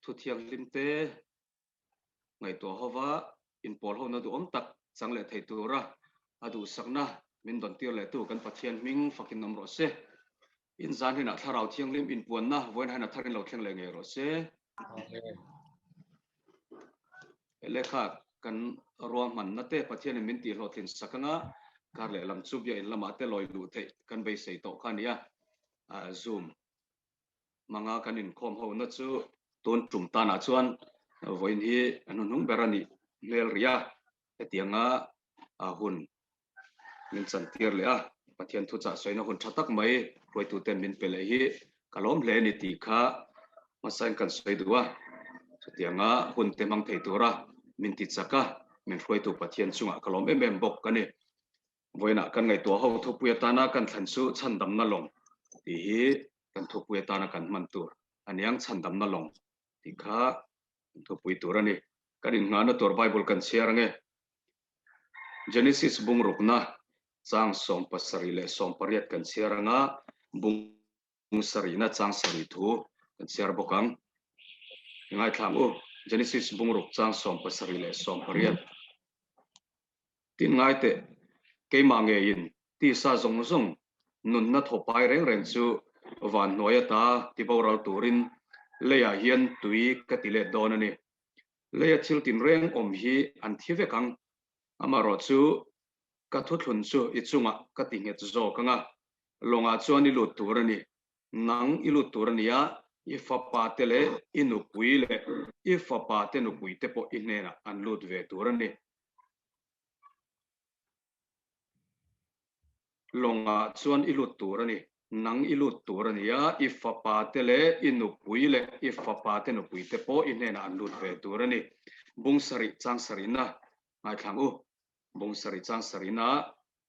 thu thiang lim te ngày tua hova in pol ho na du om tak chang le thei tura adu sakna min don tir le tu kan pathian ming fakin nam ro se in zan hina tharau thiang lim in puan na voin hana tharin lo thleng le nge ro se lekha kan ruam man na te pathian min ti lo thin sakanga kar le lam chu bia in lama te loi lu the kan bei sei to khania zoom manga kan in khom ho na chu ton tum ta na chuan voin hi anun hung berani lel ria etianga hun min chan tir le a pathian thu cha soina hun thatak mai roi tu ten min pele hi kalom hle ni ti kha masan kan soi duwa chutianga hun te mang thei tura min ti chaka min roi tu pathian chunga kalom em bok kani voina kan ngai to ho thu puya ta na kan than chu chandam na long ti hi kan thu puya ta na kan man tur aniang chandam na long ti kha thu pui turani kan in nga na tur bible kan share nge Genesis bung rukna chang som pasari le som pariat kan share nga bung sari na chang sari thu kan share bokang ngai thang u Genesis bung ruk chang som pasari le som pariat tin ngai te ke ma nge in ti sa zong zong nun na thopai reng reng chu van noya ta ti boral turin leya hian tui katile donani leya thil tin reng om hi an thive kang amaro chu ka thuthun chu ichunga ka tinge zo kanga longa chuan i lut turani nang i lut turania i fapa tele inu puile i fapa te nu puite po inena an lut ve turani longa chuan i lut turani nang i lut turania i fapa tele inu puile i fapa te nu puite po inena an lut ve turani bung sari chang sarina ngai thang u bung sari chang sarina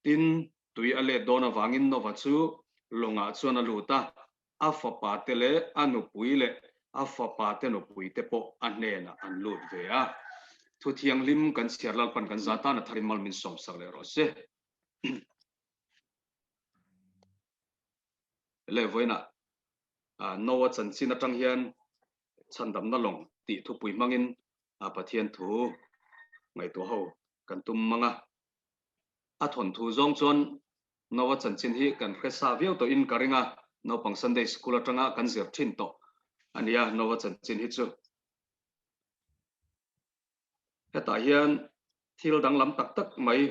tin tui ale dona wangin no wachu longa chuan aluta a fapa tele anu puile a fapa te nu puite po anena an lut ve a thu thiang lim kan siarlal pan kan zata na tharimal min som sak le ro se le voina nowa chan chin atang hian chandam na long ti thu pui mangin a pathian thu ngai to ho kan tum manga a thon thu zong chon nowa chan chin hi kan khesa viau to in karinga no pang Sunday school atanga kan zir thin to ania nowa chan chin hi chu heta hian thil dang lam tak tak mai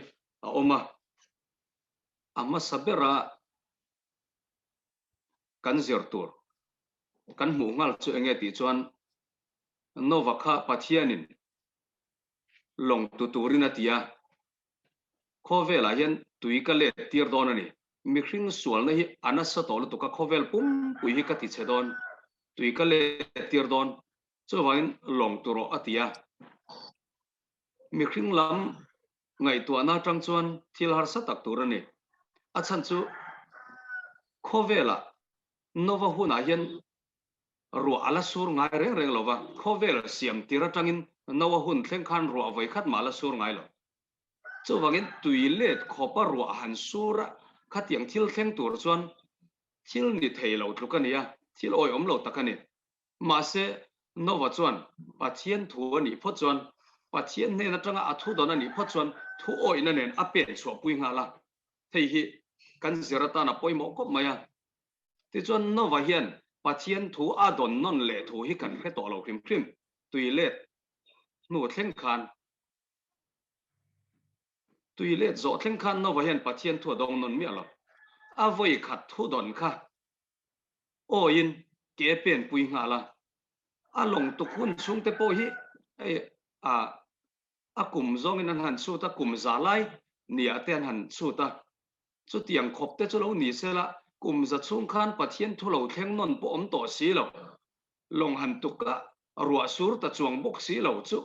a oma ama sabera kan zir tur kan mu ngal chu enge ti chuan nova kha pathianin long tu turin atia khovel a hian tui ka le tir don ani mi hring sual na hi anasa tol tu ka khovel pum pui hi ka ti chedon tui ka le tir don chu wain long tu ro atia mi hring lam ngai tu ana tang chuan thil har sa tak tur ani a chan chu khovela nova huna hian ru ala sur ngai reng reng lova khovel siam tira tangin nova hun thleng khan ru avoi khat mala sur ngai lo chu wangin tui let khopa ru han sura khatiang thil thleng tur chuan thil ni thei lo tu kania thil oi om lo takani ma se nova chuan pathian thu ani pho chuan pathian ne na tanga athu don ani pho chuan thu oi na nen apen chho pui nga la thei hi kan zirata na poimo kop maya ti chuan nova hian pathian thu a don non le thu hi kan khe to lo khrim khrim tui let nu thleng khan tui let zo thleng khan nova hian pathian thu dong non mi alo a voi khat thu don kha o in ke pen pui nga la a long tu khun chung te po hi a kum zong in an han chu ta kum za lai ni a ten han chu ta chu tiang khop te chu lo ni se la kum za chung khan pathian thu lo thleng non po om to si lo long han tu ka ruwa sur ta chuang bok si lo chu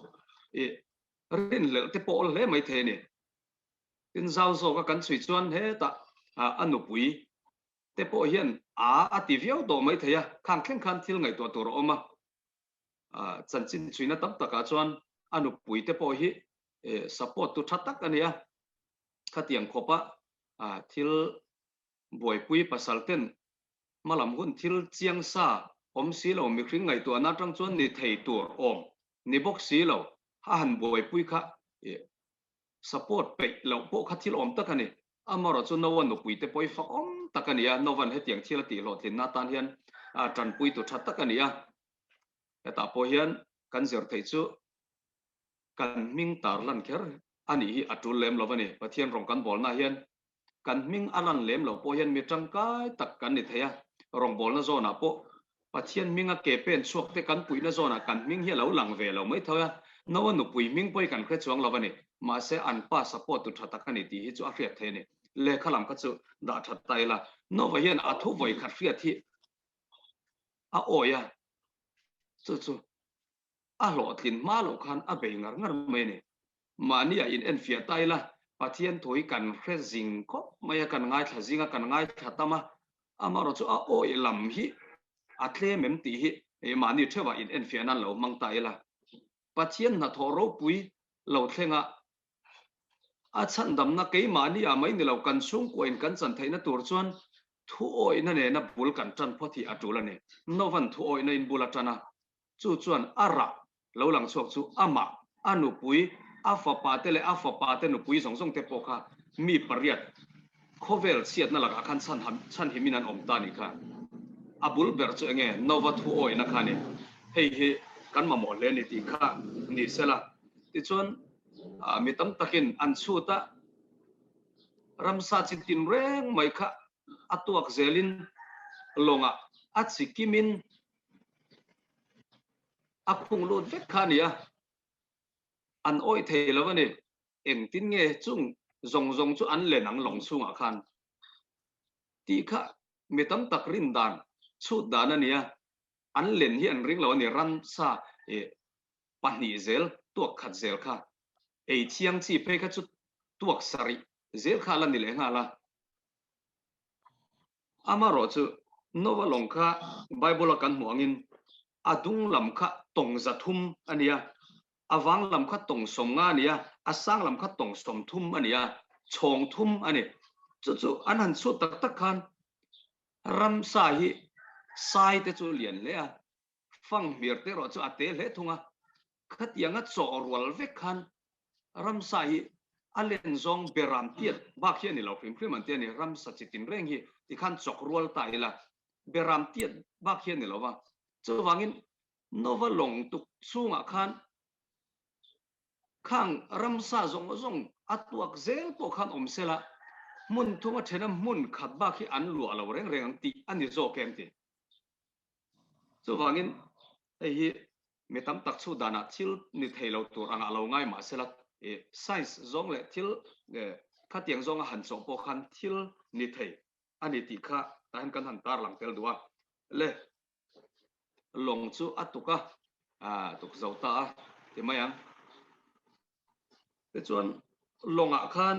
rin le te po le mai the ni tin zau zo ka kan chui chuan he ta anu pui te po hian a ti viau do mai theya khang thleng khan thil ngai to tur oma chan chin chuina tam taka chuan anu pui te po hi support tu thatak ania khatiang khopa thil boi pui pasal ten malam hun thil chiang sa xí lo mi khring ngày tua na trăng chuan ni thei tur ni bok xí lo han boi pui kha support pe lo po kha thil takani amaro chu no wan no pui te poi fa takani ya no wan he tiang thil ti lo thin na tan hian tran pui tu that takani ya ta po hian kan zer thei chu kan ming tar lan kher ani hi atul lem lo bani pathian rong kan bol na hian kan ming alan lem lo po hian mi tang kai tak kan ni theya rong bol na zona po pathian minga ke pen chuak te kan pui na zona kan ming hi lo lang ve lo mai thoya no wan no pui ming poi kan khe chuang lo bani ma se an pa support tu thata kan ti hi chu a fiat the ni le khalam ka chu da that tai la no va hian a thu voi khat fiat hi a oya chu chu a lo thin ma lo khan a be ngar ngar mai ni mania in en fiat tai la pathian thoi kan khe jing ko maya kan ngai tha jinga kan ngai thatama amaro chu a oi lam hi a tle mem ti hi e mani thewa in en fiat nan lo mang tai la pathian na thoro pui lo thlenga a chan dam na ke mani a mai ni lo kan sung ko in kan chan theina tur chuan thu oi na ne na bul kan tran phothi atula ne novan thu oi na in bulatana chu chuan ara lo lang chuak chu ama anu pui a fa pa te le a fa pa te nu pui song song te pokha mi pariat khovel siat na laka khan chan himinan om ta ni kha abul ber chu enge nova thu oi na khani hei hi kan ma mo le ni ti kha ni sela ti chuan mi tam takin an chu ta ramsa chitin reng mai kha atuak zelin longa achikimin akhung lut vek khania an oi thei lo ni eng tin nge chung zong chu an le nang long chunga khan ti kha mi tam tak rin dan chu dan ania an len hi an ring lo ni ram sa pahni zel tuak khat zel kha ei chiang chi pe kha chu tuak sari zel kha la ni le nga la amaro chu nova long kha bible kan muangin adung lam kha tong zathum ania awang lam kha tong somnga ania asang lam kha tong som thum ania chong thum ani chu an han chu tak tak khan ram sa hi sai te chu lian le a phang mir te ro chu ate le thunga khat yanga cho rwal vek khan ram sa hi alen zong beram tiat ba khian ni lo phim phim an te ni ram sa chitin reng hi ti khan chok rwal tai la beram tiat ba khian ni lo wa chu wangin nova long tuk chunga khan khang ram sa zong atuak zel po khan om sela mun thunga thena mun khat ba khi an lu alo reng reng ti ani zo kem ti chu wangin hi metam tak chu dana thil ni theilo tur anga lo ngai ma sela science zong le thil kha tiang zong han so po khan thil ni thei ani ti kha tan kan han tar lang tel duwa le long chu atuka tuk zauta ti mayang te chuan longa khan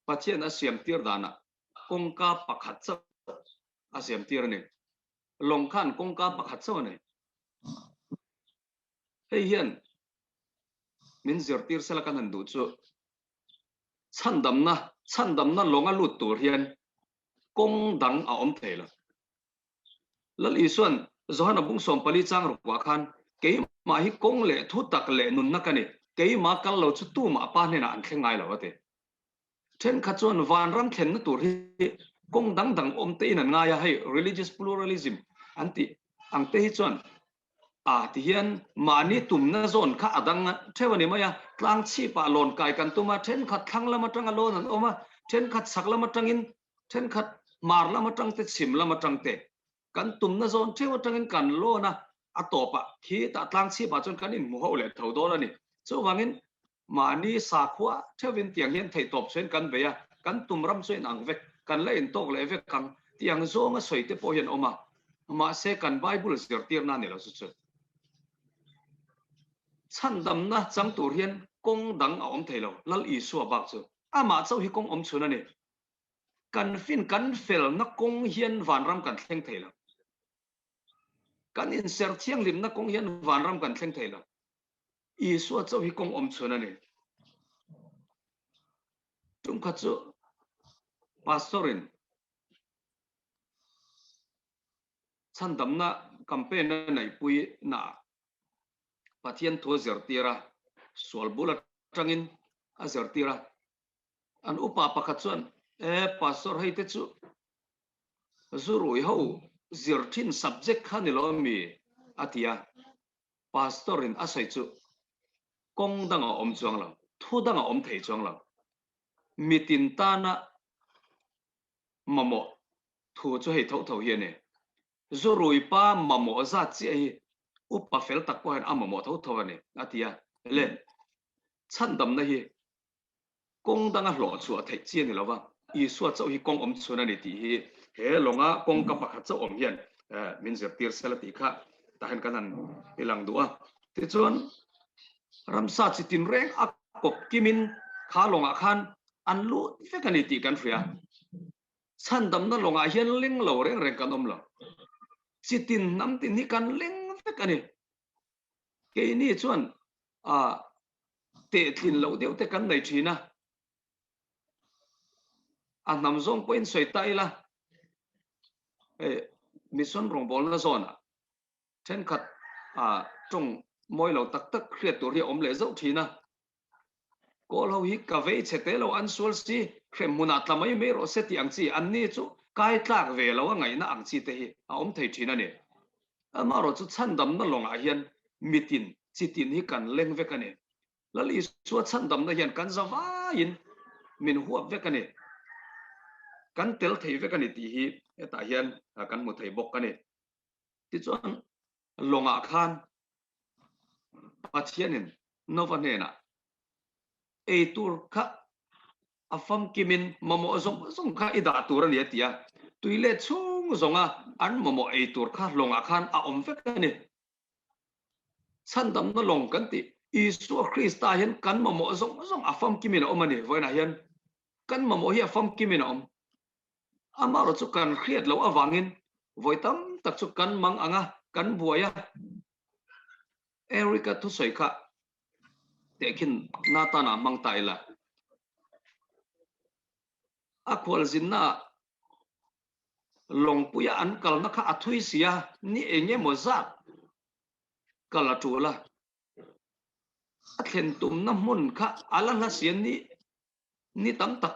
pathian a siam tir dana kongka pakhat cha a siam tir ni long khan kongka pakhat cha ni hei hian min zir tir sela kan han du chu chan dam na longa lut tur hian kong dang a om theila lal isuan zohana bung som pali chang ru wa khan ke ma hi kong le thu tak le nun na kani ke ma kal lo chu tu ma pa ne na an thengai lo ate then kha chuan van ram thlen na tur hi kong dang om te in an nga ya hei religious pluralism anti ang te hi chuan ti hian mani tum na zon kha adang thewani maya tlang chi pa lon kai kan tuma then khat thang lama tang alon an oma then khat sak lama tangin then khat mar lama tang te sim lama tang te kan tum na zon thewa tangin kan lo na atopa khi ta tlang chi pa chon kan in mu ho le tho do la ni chu wangin mani sa khwa thewin tiang hian thei top chen kan beya kan tum ram chen ang vek kan le in tok le vek kang tiang zonga soi te po hian oma ma se kan bible zir tir na ni lo chu chan dam na chang tur hian kong dang a om theilo lal i suwa bak chu ama chau hi kong om chuna ni kan fin kan fel na kong hian van ram kan thleng theilo kan in ser thiang lim na kong hian van ram kan thleng theilo i suwa chau hi kong om chuna ni tum kha chu pastorin chan dam na campaign này pui na pathian thua zertira sol bula tangin a zertira an upa pakhat chuan pastor hei te chu zurui ho zirthin subject khan lo mi atia pastorin asai chu kong danga om chuang lo thu danga om thei chuang lo mitin ta na mamo thu chu hei tho tho hian ne zurui pa mamo za chi hi upa fel tak ko han amamo tho tho ne atia le chan dam na hi kong danga hlo chu a thei chi ni lo wa i suwa chau hi kong om chuna ni ti hi he longa kong ka pakhat chau om hian min zir tir sela ti kha ta han kanan ilang duwa ti chuan ramsa chitin reng a kop kimin kha longa khan an lu fekani ti kan fria chan dam na longa hian ling lo reng reng kan om lo chitin nam tin hi kan ling fekani ke ni chuan a te thin lo deuh te kan nei thina a nam zong point soi tai la mission rong bol na zona then khat trong moi lo tak tak khriat tur hi om le zo thina ko lo hi ka ve chete lo an sul si khrem muna tlamai me ro se ti ang chi an ni chu kai tlak ve lo ngai na ang chi te hi a om thei thina ne ama ro chu chan dam na longa hian mitin chitin hi kan leng ve ka ne lali chu chan dam na hian kan zawa in min huap ve ka ne kan tel thei ve ka ne ti hi ta hian kan mu thei bok ka ne ti chuan longa khan pathianin novanena tur kha afam kimin mamo zong kha ida tur ani atia tuile chung zonga an mamo tur kha longa khan a om ve ka ne chandam na long kan ti isu krista hian kan mamo zong afam kimin om ani voina hian kan mamo hi afam kimin om amaro chu kan khriat lo awangin voitam tak chu kan mang anga kan buaya Erica thu soi kha tekin natana mang taila akwal zinna long puya an kal na kha athui sia ni enge moza kala tula athen tum na mun kha ala la sian ni tam tak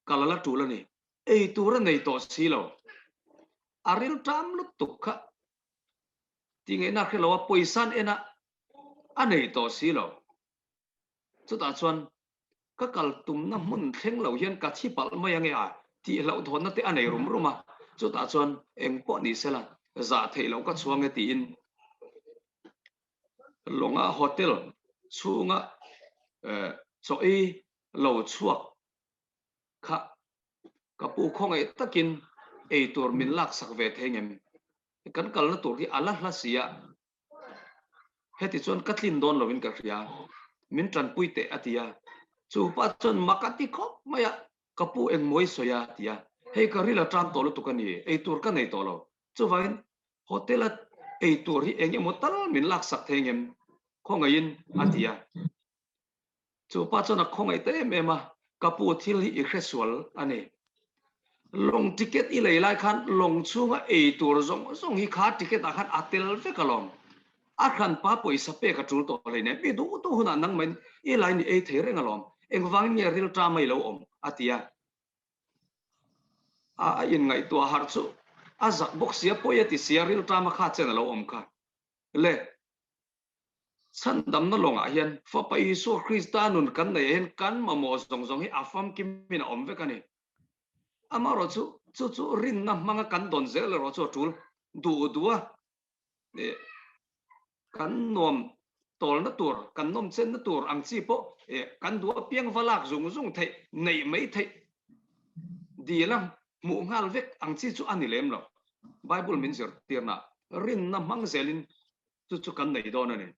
kala la tula ni tura nei to silo aril tam lu tukha tinge na khelo poisan ena anei to silo chu ta chuan ka kal tum na mun thleng lo hian ka thi pal mai ange a ti lo thon na te anei rum ruma chu ta chuan eng po ni sela za thei lo ka chuang e ti in longa hotel chunga cho e lo chuak kha ka pu khong e takin tur min lak sak ve thengem kan kal na tur hi ala hla sia heti chuan katlin don lovin ka ria min tran puite atia chu pa chuan makati khop maya kapu eng moi soya tia hei ka rila tran to lo tukani tur ka nei to lo chu vain hotel tur hi eng emotal min lak sak thengem khongain atia chu pa chuan a khongai te mema kapu thil hi ikhresual ani long ticket i lei lai khan long chunga tur zong hi kha ticket a khan atel ve kalom a khan pa poisa pe ka tul to le ne mi du to huna nang men i lai ni e the reng alom eng wang nge ril tra mai lo om atia a in ngai to har chu a zak bok sia poya ti sia ril tra ma kha chen lo om kha le san dam na longa hian fa pa isu kristanun kan nei hen kan ma mo zong hi afam kim min om ve ka ni amaro chu rin na manga kan don zel ro chu tul du duwa kan nom tol na tur kan nom chen na tur ang chi po kan duwa piang valak zung thei nei mai thei dilam mu ngal vek ang chi chu ani lem lo bible min zir tirna rin na mang zelin chu kan nei don ani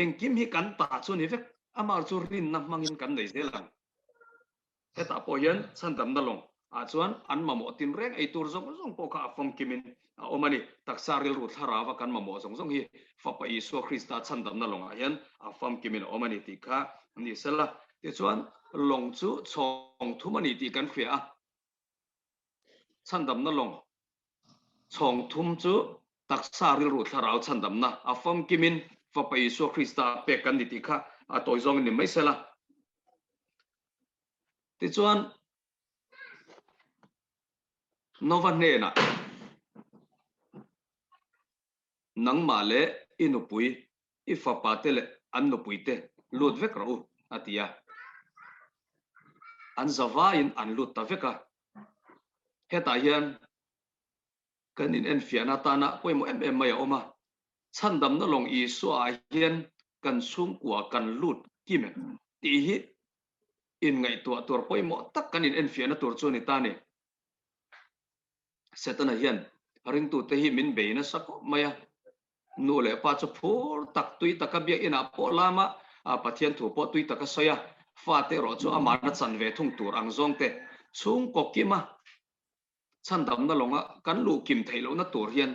eng kim hi kan ta chu ni vek amar chu rin na mangin kan nei zelang eta po hian san dam na long a chuan an mamo tin reng ei tur zong po kha afam kimin omani taksaril ru tharawa kan mamo zong hi fa pa isu krista chan dam na long a hian afam kimin omani ti kha ni sela ti chuan long chu chong thumani ti kan khria chan dam na long chong thum chu taksa ril ru tharau chandam na afam kimin fa pai so Krista pe kan ti kha a toy zong ni mai sela ti chuan nova ne na nang ma le inupui ifa patele an nupui te lut vek ro atia an zawa in an lut ta veka heta hian kanin en fiana tana poimo em maya oma chandam na long I so a hian kan sum kwa kan lut kimen ti hi in ngai to tor poimo tak kanin en fiana tor chu ni tani setana hian ring tu te hi min beina sako maya nu le pa chu phur tak tui takabia ina po lama a pathian thu po tui takasaya fa te ro chu amana chan ve thung tur ang zong te chung kokima chandam na longa kan lu kim thailo na tur hian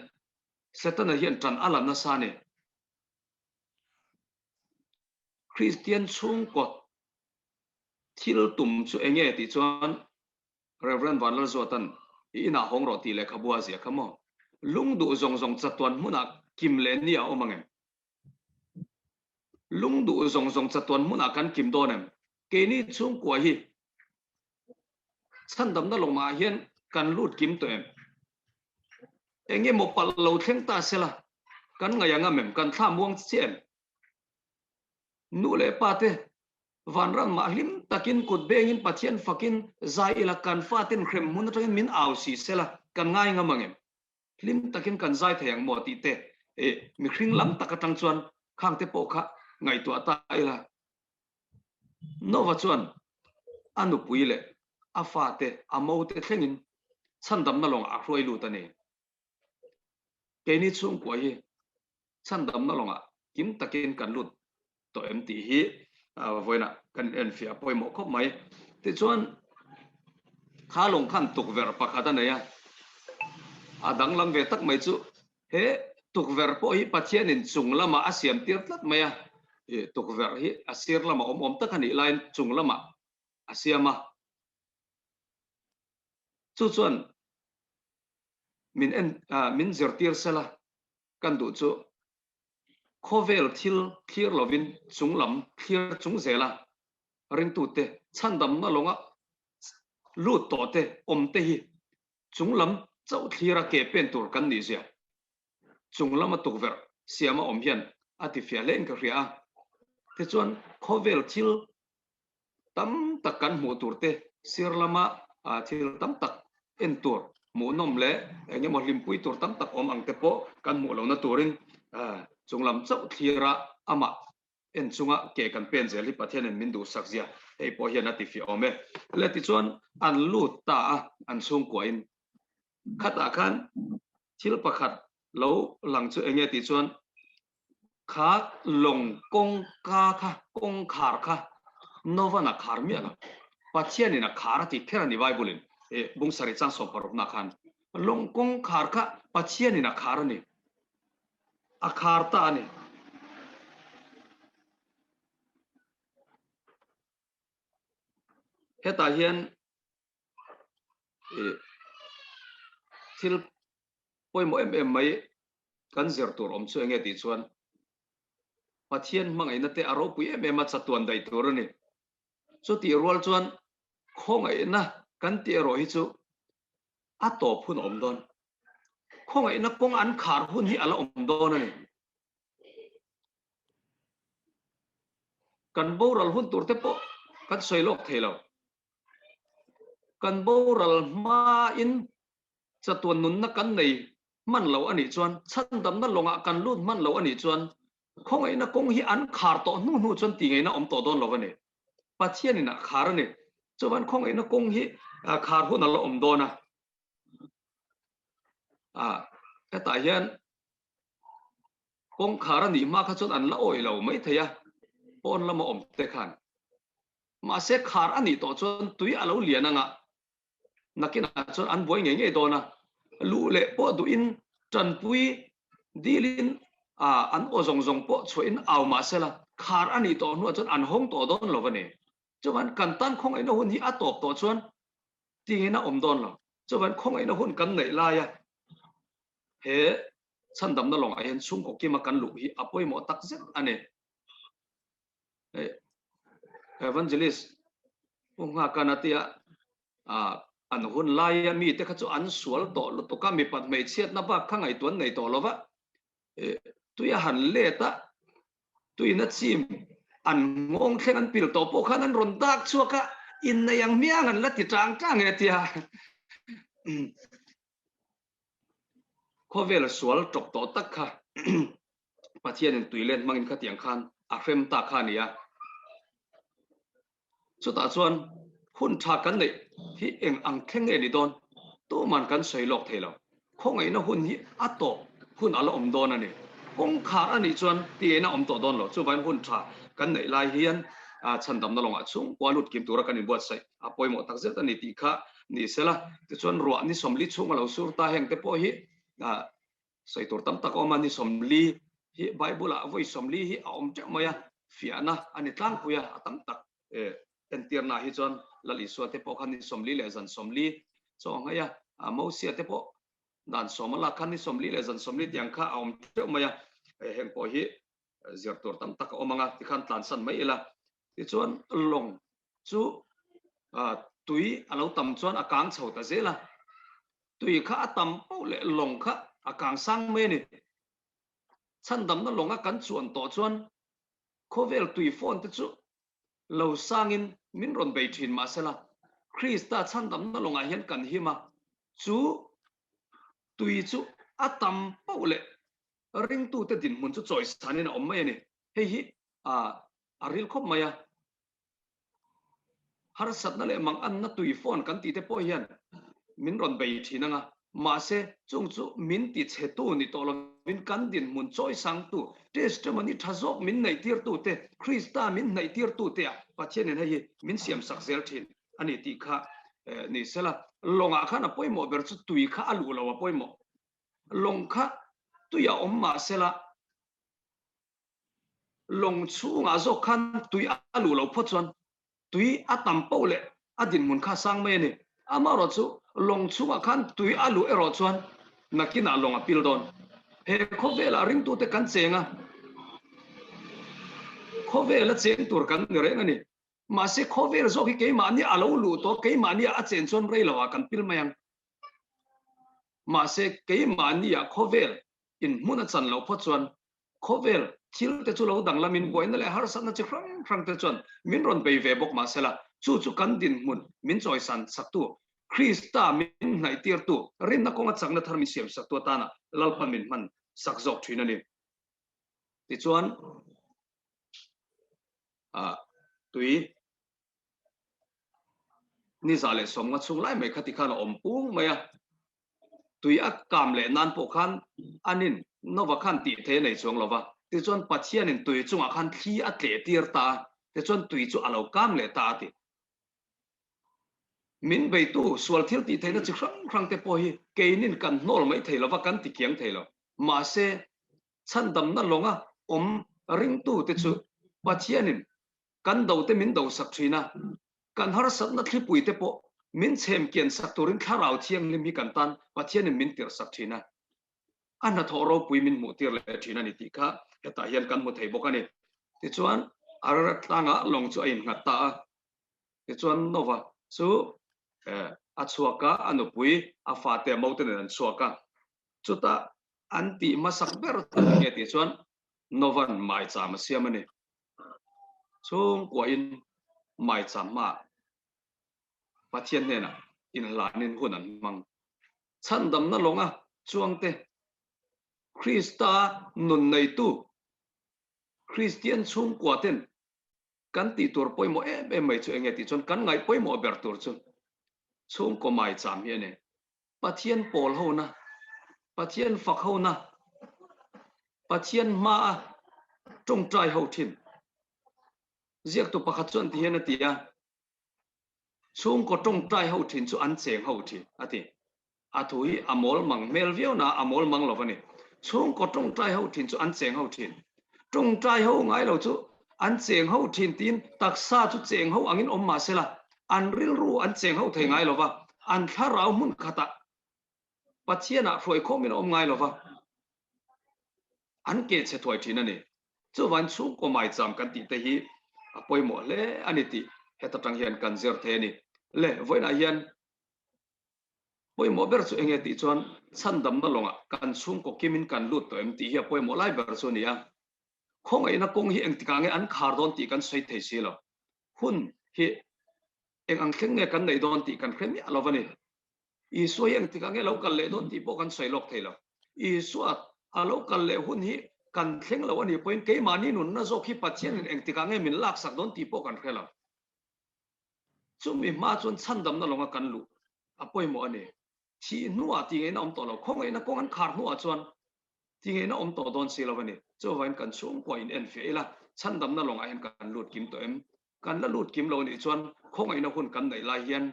setana hian tran alam na sane Christian chung kot thil tum chu enge ti chuan Reverend Vanler Zotan ina hong ro ti le khabua zia khamo lung du zong zong chatwan muna kim le nia omangem lung du zong zong chatwan muna kan kim donem ke ni chung kwa hi chandam na longma hian kan lut kim to em enge mo pal lo thleng ta sela kan ngaya mem kan tha muang chen nu le pate van ram ma hlim takin kut bengin pathian fakin zai ila kan fatin khrem mun tangin min au si sela kan ngai ngamangem hlim takin kan zai thayang mo ti te e mi khring lam takatang chuan khang te po kha ngai to ta ila nova chuan anu puile afate amote thlengin chandam na long a hroi lu ta ne ke ni chung ko hi chandam na longa kim takin kan lut to em ti hi voina kan en fia poimo khop mai ti chuan kha long khan tuk ver pakhata ne ya adang lam ve tak mai chu he tuk ver po hi pathian in chung lama asiam tir tlat maya e tuk ver hi asir lama om tak ani line chung lama asiama chu chuan min zertir sela kan du chu khovel thil thir lovin chunglam thir chung zela ring tu te chandam na longa lut to te om te hi chunglam chau thira ke pen tur kan ni zia chunglam a tukver siama om hian ati fia len ka ria te chuan khovel thil tam tak kan mu tur te sirlama a thil tam tak en tur mu nom le enge mo limpui tur tam tak om ang te po kan mu lo na turin chunglam chau thira ama en chunga ke kan pen zel hi pathian en min du sakzia ei po hian ati fi ome le ti chuan an lut ta an chung ko in khata khan thil pakhat lo lang chu enge ti chuan kha long kong ka kha kong khar kha novana khar mi ala pathian ina khar ti thera ni bible e bung sari chang so parok na khan long kong khar kha pathian ina khar ni a khar ta ni heta hian thil poimo em mai kan zer tur om chu enge ti chuan pathian mangai na te aro pui em a chatuan dai tur ni chu ti rol chuan khongai na kan ti ro hi chu a to phun om don khongai na kong an khar hun hi ala om don ani kan boral hun tur te po kan soilok thelo kan boral ma in chatuan nun na kan nei man lo ani chuan chandam na longa kan lut man lo ani chuan khongai na kong hi an khar to nu nu chuan ti ngai na om to don lo ani pathian ina khar ani chuan khongai na kong hi khar hun ala om dona heta hian kong khar ani ma kha chuan an la oi lo mai theya pon lama om te khan ma se khar ani to chuan tui alo lian anga nakina chuan an boi nge dona lu le po du in tran pui dilin an ozong zong po chuin aw ma sela khar ani to nu chuan an hong to don lo bane chuan kan tan khong ai no hun hi atop to chuan ti na om don lo chuan khong ai no hun kan nei la ya he chan dam na long a hian chung ko kima kan lu hi apoi mo tak zet ane evangelist nga kanatia an hun lai mi te kha chu an sual to lo to ka mi pat mei chiat na ba khangai tuan nei to lova tuya han le ta tuina chim an ngong thlen an pil to po khan an ron dak chuaka in na yang miang an la ti tang tang e tia khovel sual tok to tak kha pathian tuilen mangin kha tiang khan a hrem ta kha nia chu ta chuan hun tha kan nei hi eng ang thleng e ni don to man kan sei lok thelo khongai na hun hi ato hun ala om don ani kong kha ani chuan ti na om to don lo chu ban hun tha kan nei lai hian chan dam na longa chung kwalut kim tura kan in buat sai apoi mo tak zet ani ti kha ni sela ti chuan ruwa ni somli chung lo sur ta heng te po hi sai tur tam tak om ani somli hi bible a voi somli hi om te moya fiana ani tlang puya atam tak entir na hi chuan lali suat te po khan ni somli le zan somli chong haya mo sia te po dan somala khan ni somli le zan somli tiang kha om te moya heng po hi zir tur tam tak omanga ti khan tlan san mai ela ti chuan long chu tui alo tam chuan akang chho ta zela tui kha atam po le long kha akang sang me ni chan dam na longa kan chuan to chuan khovel tui phone te chu lo sangin min ron bei thin ma sela Krista chan dam na longa hian kan hi ma chu tui chu atam po le ring tu te din mun chu choice thanin om mai ni hei hi aril khop maya har sat na le mang an na tui phone kan ti te po hian min ron bei thinanga ma se chung chu min ti che tu ni to lo min kan din mun choi sang tu testimony thazok min nei tir tu te Krista min nei tir tu te pathian en hei min siam sak zel thin ani ti kha ni sela longa khana poimo ber chu tui kha alu lo wa poimo long kha tuya om ma sela long chu nga zo khan tui alu lo pho chuan tui atam po le adin mun kha sang me ni ama ro chu long chu nga khan tui alu e ro chuan nakina longa pil don he khovela ring tu te kan chenga khovela cheng tur kan re ngani ma se khovel zo ki ke mani alo lu to ke mani a chen chon rei lawa kan pil mayang ma se ke mani a khovel in muna chan lo pho chuan khovel thil te chu lo dang lamin boin le har san na chi frang te chuan min ron bei ve bok ma sela chu kan din mun min choi san sak tu Krista min nai tir tu rin na konga chang na thar mi siam sak tu ta na lalpan min man sak zok thina ni ti chuan tui ni zale som nga chung lai mai khati khan om pung maya tui a kam le nan po khan anin nova khan ti the nei chung lova ti chuan pathian in tui chunga khan thi a tle tir ta ti chuan tui chu alo kam le ta ti min bei tu sual thil ti the na chi khrang te po hi keinin kan nol mai thei lova kan ti kiang thei lo ma se chan dam na longa om ring tu te chu pathian in kan do te min do sak thina kan har sat na thli pui te po min chem kian sak turin tharau thiang lim hi kan tan pathian in min tir sak thina ana thoro pui min mu tir le thina ni ti kha heta hian kan mu thei bokani ti chuan ara tlanga long chu ain ngata ti chuan nova chu a chuaka anu pui a fa te mo te an chuaka chuta anti masak ber nge ti chuan novan mai chama siamani chung kwa in mai chama pathian nena in lanin hunan mang chan dam na longa chuang te Krista nun nei tu Christian chung kwa ten kan ti tur poimo em mai chu enge ti chon kan ngai poimo ber tur chu chung ko mai cham hi ne pathian pol ho na pathian fak ho na pathian ma trong trai ho thin ziak tu pakhat chon ti hen atia chung ko trong trai ho thin chu an cheng ho thi ati athui amol mang mel vio na amol mang lovani chung ko trong trai ho thin chu an cheng ho thin trong trai ho ngai lo chu an cheng ho thin tin taksa chu cheng ho angin om ma sela an ril ru an cheng ho thei ngai lova an tharau mun khata pathiana roi khomin om ngai lova an ke che thoi thina ni chu wan chu ko mai cham kan ti te hi apoi mo le ani ti heta tang hian kan zer the ni le voina hian poi mo ber chu enge ti chuan chan dam na longa kan chung ko kimin kan lut to em ti hi poi mo lai ber chu ni a khong ai na kong hi eng ti ka nge an khar don ti kan sei thei si lo hun hi eng ang thleng nge kan nei don ti kan khrem ya lovani i so eng ti ka nge lo kal le don ti po kan sei lok thei lo i suat a lo kal le hun hi kan thleng lo ani point ke mani nun na zo khi pathian eng ti ka nge min lak sak don ti po kan khela chu mi ma chun chan dam na longa kan lu apoi mo ani chi nuwa ti nge na om to lo khong ai na kong an khar nuwa chuan ti nge na om to don si lo ani chu vain kan chung ko in en fe la chan dam na longa hen kan lut kim to em kan la lut kim lo ni chuan khong ai na hun kan nei lai hian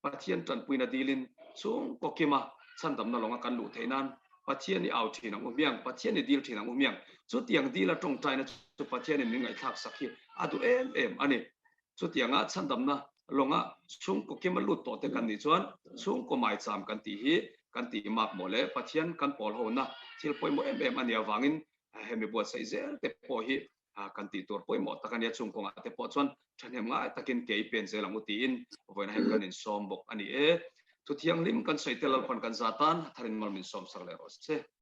pathian tran puina dilin chung ko kima chan dam na longa kan lu theinan pathian ni au thina umiang pathian ni dil thina umiang chu tiang dila tong tai na chu pathian ni ngai thak sakhi adu em ani chu tianga chan dam na longa chung ko kima lut to te kan ni chuan chung ko mai cham kan ti hi kan ti mak mole pathian kan pol ho na thil poi mo em ani awangin hemi bo sai zel te po hi kan ti tor poi mo takania chung ko nga te po chuan thanem nga takin ke pen zel amu ti in voina hem kan in som bok ani e thu thiang lim kan sei telal pan kan zatan tharin mal min som sak le ros che